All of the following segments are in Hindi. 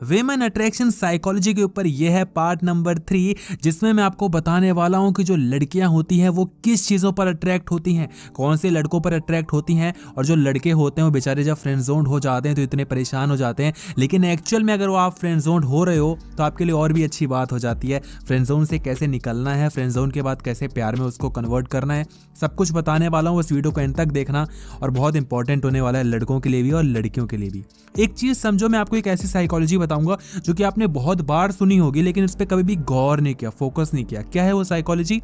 विमेन अट्रैक्शन साइकोलॉजी के ऊपर यह है पार्ट नंबर 3, जिसमें मैं आपको बताने वाला हूं कि जो लड़कियां होती हैं वो किस चीज़ों पर अट्रैक्ट होती हैं, कौन से लड़कों पर अट्रैक्ट होती हैं, और जो लड़के होते हैं वो बेचारे जब फ्रेंड जोन हो जाते हैं तो इतने परेशान हो जाते हैं। लेकिन एक्चुअल में अगर वो आप फ्रेंड जोन हो रहे हो तो आपके लिए और भी अच्छी बात हो जाती है। फ्रेंड जोन से कैसे निकलना है, फ्रेंड जोन के बाद कैसे प्यार में उसको कन्वर्ट करना है, सब कुछ बताने वाला हूँ। उस वीडियो को एंड तक देखना, और बहुत इंपॉर्टेंट होने वाला है लड़कों के लिए भी और लड़कियों के लिए भी। एक चीज़ समझो, मैं आपको एक ऐसी साइकोलॉजी बताऊंगा जो कि आपने बहुत बार सुनी होगी लेकिन इस पर कभी भी गौर नहीं किया, फोकस नहीं किया। क्या है वो साइकोलॉजी?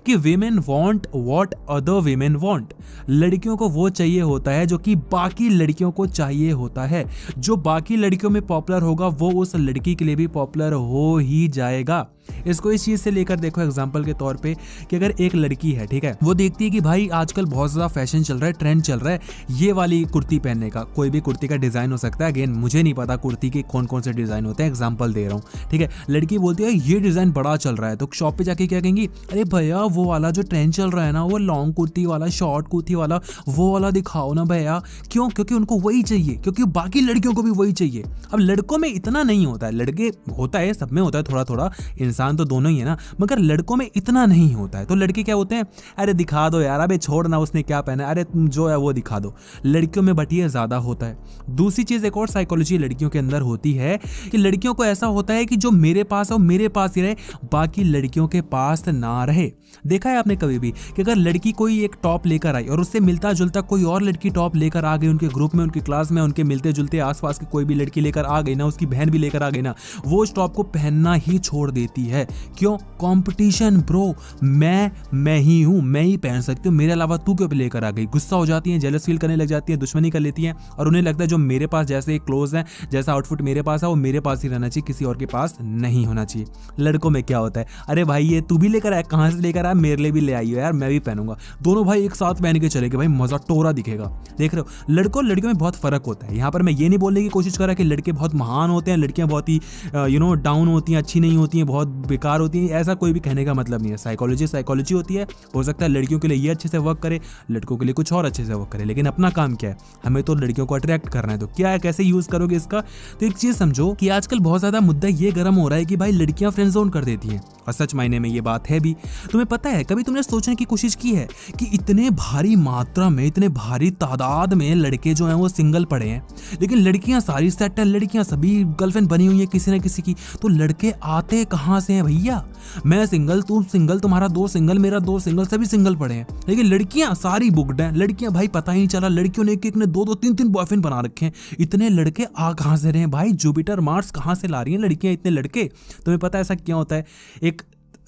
कि women want what other women want. लड़कियों को वो चाहिए होता है जो कि बाकी लड़कियों को चाहिए होता है। जो बाकी लड़कियों में पॉपुलर होगा वो उस लड़की के लिए भी पॉपुलर हो ही जाएगा। इसको इस चीज से लेकर देखो, एग्जांपल के तौर पे कि अगर एक लड़की है, ठीक है, वो देखती है कि भाई आजकल बहुत ज्यादा फैशन चल रहा है, ट्रेंड चल रहा है ये वाली कुर्ती पहनने का। कोई भी कुर्ती का डिजाइन हो सकता है, अगेन मुझे नहीं पता कुर्ती के कौन कौन से डिजाइन होते हैं, एग्जांपल दे रहा हूँ, ठीक है। लड़की बोलती है ये डिजाइन बड़ा चल रहा है, तो शॉप पे जाके क्या कहेंगी, अरे भैया वो वाला जो ट्रेंड चल रहा है ना, वो लॉन्ग कुर्ती वाला, शॉर्ट कुर्ती वाला, वो वाला दिखाओ ना भैया। क्यों? क्योंकि उनको वही चाहिए, क्योंकि बाकी लड़कियों को भी वही चाहिए। अब लड़कों में इतना नहीं होता है, लड़के होता है, सब में होता है थोड़ा थोड़ा, इंसान तो दोनों ही है ना, मगर लड़कों में इतना नहीं होता है। तो लड़के क्या होते हैं, अरे दिखा दो यार, अबे छोड़ ना उसने क्या पहना, अरे तुम जो है वो दिखा दो। लड़कियों में बट ये ज्यादा होता है। दूसरी चीज, एक और साइकोलॉजी लड़कियों के अंदर होती है कि लड़कियों को ऐसा होता है कि जो मेरे पास है वो मेरे पास ही रहे, बाकी लड़कियों के पास ना रहे। देखा है आपने कभी भी कि अगर लड़की कोई एक टॉप लेकर आई और उससे मिलता जुलता कोई और लड़की टॉप लेकर आ गई, उनके ग्रुप में, उनकी क्लास में, उनके मिलते जुलते आसपास की कोई भी लड़की लेकर आ गई ना, उसकी बहन भी लेकर आ गई ना, वो उस टॉप को पहनना ही छोड़ देती है। क्यों? कंपटीशन ब्रो, मैं ही हूं, मैं ही पहन सकती हूँ, मेरे अलावा तू क्यों लेकर आ गई। गुस्सा हो जाती है, जेलस फील करने लग जाती है, दुश्मनी कर लेती है, और उन्हें लगता है जो मेरे पास जैसे क्लोज है, जैसा आउटफिट मेरे पास है वो मेरे पास ही रहना चाहिए, किसी और के पास नहीं होना चाहिए। लड़कों में क्या होता है, अरे भाई ये तू भी लेकर आया, कहां से लेकर आया, मेरे लिए भी ले आई हो यार, मैं भी पहनूंगा। दोनों भाई एक साथ पहन के चलेंगे, भाई मजा टोरा दिखेगा। देख रहे हो, लड़कों लड़कियों में बहुत फर्क होता है। यहाँ पर मैं ये नहीं बोलने की कोशिश कर रहा कि लड़के बहुत महान होते हैं, लड़कियां बहुत ही डाउन होती हैं, अच्छी नहीं होती हैं, बहुत बेकार होती हैं, ऐसा कोई भी कहने का मतलब नहीं है। साइकोलॉजी होती है। हो सकता है लड़कियों के लिए ये अच्छे से वर्क करे, लड़कों के लिए कुछ और अच्छे से वर्क करे, लेकिन अपना काम क्या है, हमें तो लड़कियों को अट्रैक्ट करना है। तो क्या है, कैसे यूज करोगे इसका? तो एक चीज समझो कि आजकल बहुत ज्यादा मुद्दा ये गर्म हो रहा है कि भाई लड़कियां फ्रेंड जोन कर देती हैं, और सच मायने में ये बात है भी। तुम्हें पता है, कभी तुमने सोचने की कोशिश की है कि इतने भारी मात्रा में, इतने भारी तादाद में लड़के जो हैं वो सिंगल पड़े हैं, लेकिन लड़कियां सारी सेट है, लड़कियां सभी गर्लफ्रेंड बनी हुई है किसी ना किसी की। तो लड़के आते कहां से हैं भैया? मैं सिंगल, तुम सिंगल, तुम्हारा दो सिंगल, मेरा दो सिंगल, सभी सिंगल पड़े हैं, लेकिन लड़कियां सारी बुक्ड हैं। लड़कियां भाई पता ही नहीं चला, लड़कियों ने एक ने दो तीन बॉयफ्रेंड बना रखे हैं। इतने लड़के आ कहां से रहे हैं भाई? जुपिटर मार्स कहां से ला रही हैं लड़कियां इतने लड़के? तुम्हें पता है ऐसा क्या होता है? एक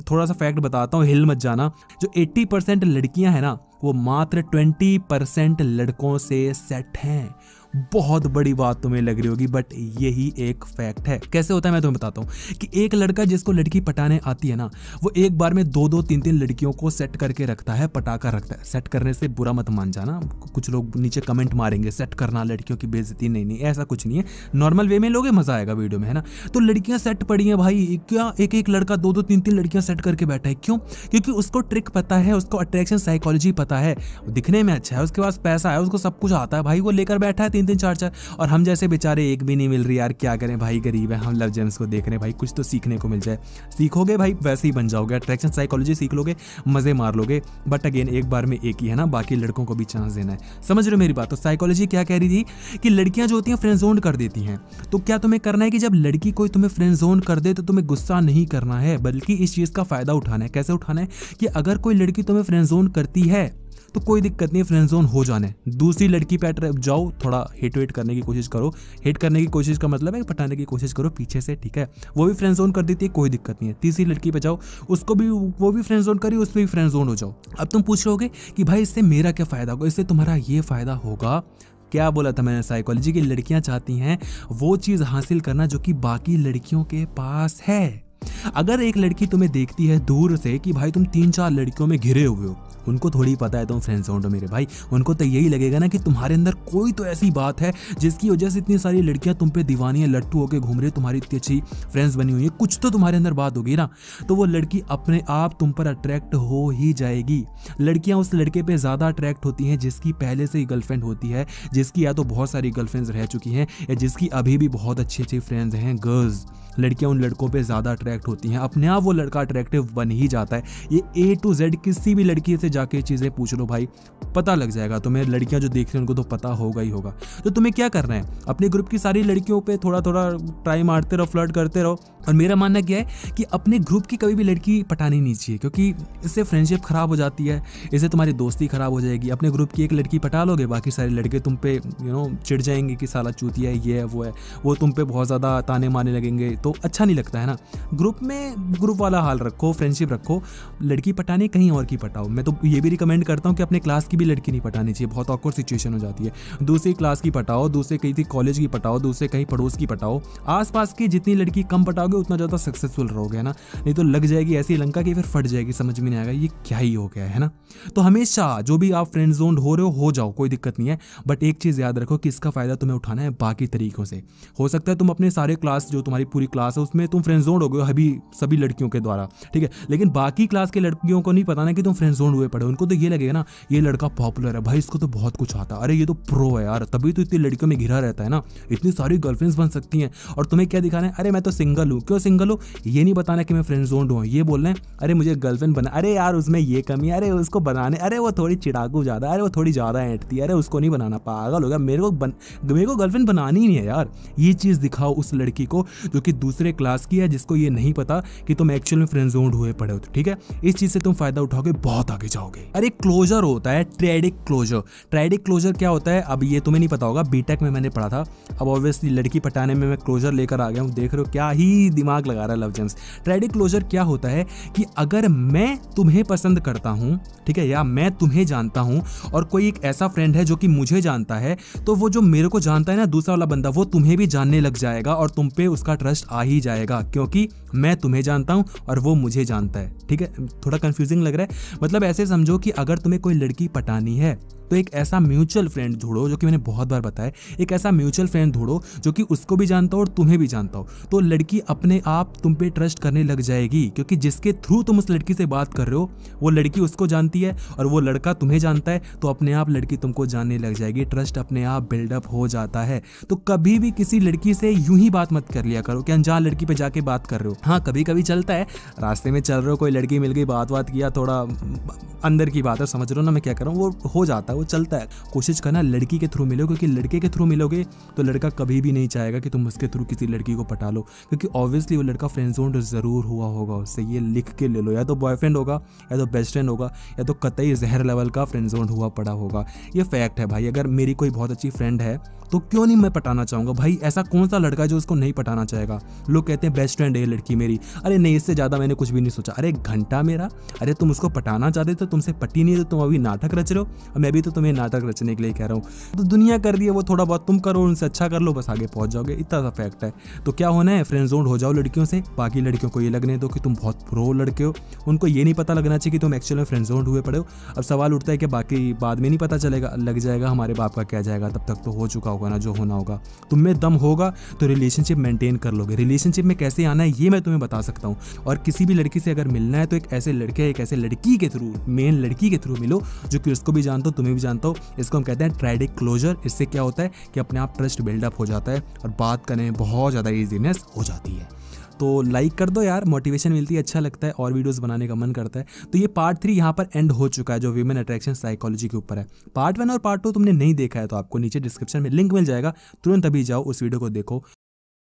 थोड़ा सा फैक्ट बताता हूँ, हिल मत जाना। जो 80% लड़कियां हैं ना, वो मात्र 20% लड़कों से सेट हैं। बहुत बड़ी बात तुम्हें लग रही होगी, बट यही एक फैक्ट है। कैसे होता है मैं तुम्हें बताता हूँ कि एक लड़का जिसको लड़की पटाने आती है ना, वो एक बार में 2-3 लड़कियों को सेट करके रखता है, पटाकर रखता है। सेट करने से बुरा मत मान जाना, कुछ लोग नीचे कमेंट मारेंगे, सेट करना लड़कियों की बेइज्जती। नहीं, ऐसा कुछ नहीं है, नॉर्मल वे में लोगे, मजा आएगा वीडियो में, है ना। तो लड़कियां सेट पड़ी हैं भाई, क्या एक लड़का 2-3 लड़कियां सेट करके बैठा है। क्यों? क्योंकि उसको ट्रिक पता है, उसको अट्रैक्शन साइकोलॉजी पता है, दिखने में अच्छा है, उसके पास पैसा है, उसको सब कुछ आता है भाई, वो लेकर बैठा है 3-3, 4-4। और हम जैसे बेचारे एक भी नहीं मिल रही यार, क्या करें भाई, गरीब है। हम लव जेम्स को देख रहे हैं भाई, कुछ तो सीखने को मिल जाए। सीखोगे भाई वैसे ही बन जाओगे, अट्रैक्शन साइकोलॉजी सीख लोगे, मजे मार लोगे। बट अगेन एक बार में एक ही है ना, बाकी लड़कों को भी चांस देना है। समझ रहे हो मेरी बात? तो साइकोलॉजी क्या कह रही थी कि लड़कियां जो होती हैं फ्रेंड जोन कर देती हैं। तो क्या तुम्हें करना है कि जब लड़की कोई तुम्हें फ्रेंड जोन कर दे तो तुम्हें गुस्सा नहीं करना है, बल्कि इस चीज का फायदा उठाना है। कैसे उठाना है? कि अगर कोई लड़की तुम्हें फ्रेंड जोन करती है तो कोई दिक्कत नहीं, फ्रेंड जोन हो जाने, दूसरी लड़की पे जाओ, थोड़ा हिट वेट करने की कोशिश करो। हिट करने की कोशिश का मतलब है पटाने की कोशिश करो पीछे से, ठीक है। वो भी फ्रेंड जोन कर देती है, कोई दिक्कत नहीं है। तीसरी लड़की पे जाओ, उसको भी, वो भी फ्रेंड जोन करी, उस पर भी फ्रेंड जोन हो जाओ। अब तुम पूछ रहोगे कि भाई इससे मेरा क्या फायदा होगा? इससे तुम्हारा ये फायदा होगा, क्या बोला था मैंने, साइकोलॉजी की लड़कियां चाहती हैं वो चीज हासिल करना जो कि बाकी लड़कियों के पास है। अगर एक लड़की तुम्हें देखती है दूर से कि भाई तुम 3-4 लड़कियों में घिरे हुए हो, उनको थोड़ी पता है तुम फ्रेंड जोन हो मेरे भाई। उनको तो यही लगेगा ना कि तुम्हारे अंदर कोई तो ऐसी बात है जिसकी वजह से इतनी सारी लड़कियां तुम पे दीवानी है, लट्टू होके घूम रही है, तुम्हारी इतनी अच्छी फ्रेंड्स बनी हुई है, कुछ तो तुम्हारे अंदर बात होगी ना, तो वो लड़की अपने आप तुम पर अट्रैक्ट हो ही जाएगी। लड़कियां उस लड़के पे ज्यादा अट्रैक्ट होती हैं जिसकी पहले से ही गर्लफ्रेंड होती है, जिसकी या तो बहुत सारी गर्लफ्रेंड्स रह चुकी हैं या जिसकी अभी भी बहुत अच्छी अच्छी फ्रेंड्स हैं गर्ल्स। लड़कियां उन लड़कों पे ज़्यादा अट्रैक्ट होती हैं, अपने आप वो लड़का अट्रैक्टिव बन ही जाता है। ये A to Z किसी भी लड़की से जाके चीज़ें पूछ लो भाई, पता लग जाएगा तुम्हें। लड़कियां जो देख रही हैं उनको तो पता होगा ही होगा। तो तुम्हें क्या करना है, अपने ग्रुप की सारी लड़कियों पे थोड़ा थोड़ा ट्राई मारते रहो, फ्लर्ट करते रहो। और मेरा मानना क्या है कि अपने ग्रुप की कभी भी लड़की पटानी नहीं चाहिए, क्योंकि इससे फ्रेंडशिप खराब हो जाती है, इससे तुम्हारी दोस्ती खराब हो जाएगी। अपने ग्रुप की एक लड़की पटा लोगे, बाकी सारे लड़के तुम पे चिढ़ जाएंगे कि साला चूतिया है, ये है, वो तुम पे बहुत ज़्यादा ताने मारने लगेंगे, तो अच्छा नहीं लगता है ना। ग्रुप में ग्रुप वाला हाल रखो, फ्रेंडशिप रखो। लड़की पटाने कहीं और की पटाओ। मैं तो ये भी रिकमेंड करता हूँ कि अपने क्लास की भी लड़की नहीं पटानी चाहिए, बहुत ऑकवर्ड सिचुएशन हो जाती है। दूसरी क्लास की पटाओ, दूसरे कहीं कॉलेज की पटाओ, दूसरे कहीं पड़ोस की पटाओ। आसपास की जितनी लड़की कम पटाओगे उतना ज़्यादा सक्सेसफुल रहोगे, है ना। नहीं तो लग जाएगी ऐसी लंका कि फिर फट जाएगी, समझ में नहीं आएगा ये क्या ही हो गया है ना। तो हमेशा जो भी आप फ्रेंड जोन हो रहे हो जाओ, कोई दिक्कत नहीं है, बट एक चीज़ याद रखो कि इसका फ़ायदा तुम्हें उठाना है बाकी तरीकों से। हो सकता है तुम अपने सारे क्लास, जो तुम्हारी पूरी क्लास है उसमें तुम फ्रेंड जोन हो गए अभी सभी लड़कियों के द्वारा, ठीक है, लेकिन बाकी क्लास के लड़कियों को नहीं पता ना कि तुम फ्रेंड जोन हुए पड़े। उनको तो ये लगेगा ना ये लड़का पॉपुलर है भाई, इसको तो बहुत कुछ आता है, अरे ये तो प्रो है यार, तभी तो इतनी लड़कियों में घिरा रहता है ना, इतनी सारी गर्लफ्रेंड्स बन सकती हैं। और तुम्हें क्या दिखाना है, अरे मैं तो सिंगल हूँ। क्यों सिंगल हो, ये नहीं बताना कि मैं फ्रेंड जोन हूँ, ये बोलना है अरे मुझे गर्लफ्रेंड बना, अरे यार उसमें ये कमी, अरे उसको बनाने, अरे वो थोड़ी चिड़ाकू ज़्यादा, अरे वो थोड़ी ज़्यादा ऐंठती है, अरे उसको नहीं बनाना, पागल हो गया, मेरे को गर्लफ्रेंड बनानी ही नहीं है यार। ये चीज़ दिखाओ उस लड़की को जो कि दूसरे क्लास की है, जिसको ये नहीं पता कि तुम एक्चुअल में फ्रेंड जोन हुए पड़े हो, ठीक है। इस चीज़ से तुम फायदा उठाओगे, बहुत आगे जाओगे। अरे क्लोजर होता है ट्रेडिक क्लोजर। ट्रेडिक क्लोजर क्या होता है, अब ये तुम्हें नहीं पता होगा, बीटेक में मैंने पढ़ा था। अब ऑब्वियसली लड़की पटाने में मैं क्लोजर लेकर आ गया हूँ, देख रहे हो क्या ही दिमाग लगा रहा है लव जेम्स। ट्रेडिक क्लोजर क्या होता है कि अगर मैं तुम्हें पसंद करता हूँ, ठीक है, या मैं तुम्हें जानता हूँ और कोई एक ऐसा फ्रेंड है जो कि मुझे जानता है, तो वो जो मेरे को जानता है ना दूसरा वाला बंदा, वो तुम्हें भी जानने लग जाएगा और तुम पे उसका ट्रस्ट आ ही जाएगा, क्योंकि मैं तुम्हें जानता हूँ और वो मुझे जानता है, ठीक है। थोड़ा कंफ्यूजिंग लग रहा है, मतलब ऐसे समझो कि अगर तुम्हें कोई लड़की पटानी है तो एक ऐसा म्यूचुअल फ्रेंड ढूंढो, जो कि मैंने बहुत बार बताया, एक ऐसा म्यूचुअल फ्रेंड ढूंढो जो कि उसको भी जानता हो और तुम्हें भी जानता हो। तो लड़की अपने आप तुम पे ट्रस्ट करने लग जाएगी, क्योंकि जिसके थ्रू तुम उस लड़की से बात कर रहे हो वो लड़की उसको जानती है और वो लड़का तुम्हें जानता है, तो अपने आप लड़की तुमको जानने लग जाएगी, ट्रस्ट अपने आप बिल्डअप हो जाता है। तो कभी भी किसी लड़की से यूं ही बात मत कर लिया करो कि अनजान लड़की पे जाके बात कर रहे हो। हाँ, कभी कभी चलता है, रास्ते में चल रहे हो, कोई लड़की मिल गई, बात किया, थोड़ा अंदर की बात है, समझ रहे हो ना मैं क्या कर रहा हूँ, वो हो जाता है, वो चलता है। कोशिश करना लड़की के थ्रू मिलो, क्योंकि लड़के के थ्रू मिलोगे तो लड़का कभी भी नहीं चाहेगा कि तुम उसके थ्रू किसी लड़की को पटा लो, क्योंकि ऑब्वियसली वो लड़का फ्रेंड जोन जरूर हुआ होगा उससे। ये लिख के ले लो, या तो बॉयफ्रेंड होगा, या तो बेस्ट फ्रेंड होगा, या तो कतई जहर लेवल का फ्रेंड जोन हुआ पड़ा होगा। ये फैक्ट है भाई। अगर मेरी कोई बहुत अच्छी फ्रेंड है तो क्यों नहीं मैं पटाना चाहूँगा भाई। ऐसा कौन सा लड़का है जो उसको नहीं पटाना चाहेगा। लोग कहते हैं बेस्ट फ्रेंड है लड़की मेरी, अरे नहीं, इससे ज़्यादा मैंने कुछ भी नहीं सोचा। अरे घंटा मेरा, अरे तुम उसको पटाना चाहते तो तुमसे पटी नहीं, तो तुम अभी नाटक रच रहे हो। मैं भी तो तुम्हें नाटक रचने के लिए कह रहा हूँ। तो दुनिया कर रही है, वो थोड़ा बहुत तुम करो, उनसे अच्छा कर लो, बस आगे पहुँच जाओगे, इतना सा फैक्ट है। तो क्या होना है, फ्रेंड जोन हो जाओ लड़कियों से। बाकी लड़कियों को ये लगने दो कि तुम बहुत प्रो लड़के हो, उनको ये नहीं पता लगना चाहिए कि तुम एक्चुअल में फ्रेंड जोन हुए पड़े हो। अब सवाल उठता है कि बाकी बाद में नहीं पता चलेगा, लग जाएगा, हमारे बाप का क्या जाएगा, तब तक तो हो चुका होगा ना जो होना होगा। तुम में दम होगा तो रिलेशनशिप मेंटेन कर लोगे। रिलेशनशिप में कैसे आना है ये मैं तुम्हें बता सकता हूँ। और किसी भी लड़की से अगर मिलना है तो एक ऐसे लड़के, एक ऐसे लड़की के थ्रू, मेन लड़की के थ्रू मिलो जो कि उसको भी जानता हो, तुम्हें भी जानता हो। इसको हम कहते हैं ट्रेडिक क्लोजर। इससे क्या होता है कि अपने आप ट्रस्ट बिल्डअप हो जाता है और बात करने में बहुत ज़्यादा ईजीनेस हो जाती है। तो लाइक कर दो यार, मोटिवेशन मिलती है, अच्छा लगता है और वीडियोस बनाने का मन करता है। तो ये पार्ट 3 यहाँ पर एंड हो चुका है, जो वीमेन अट्रैक्शन साइकोलॉजी के ऊपर है। पार्ट 1 और पार्ट 2 तुमने नहीं देखा है तो आपको नीचे डिस्क्रिप्शन में लिंक मिल जाएगा, तुरंत अभी जाओ उस वीडियो को देखो।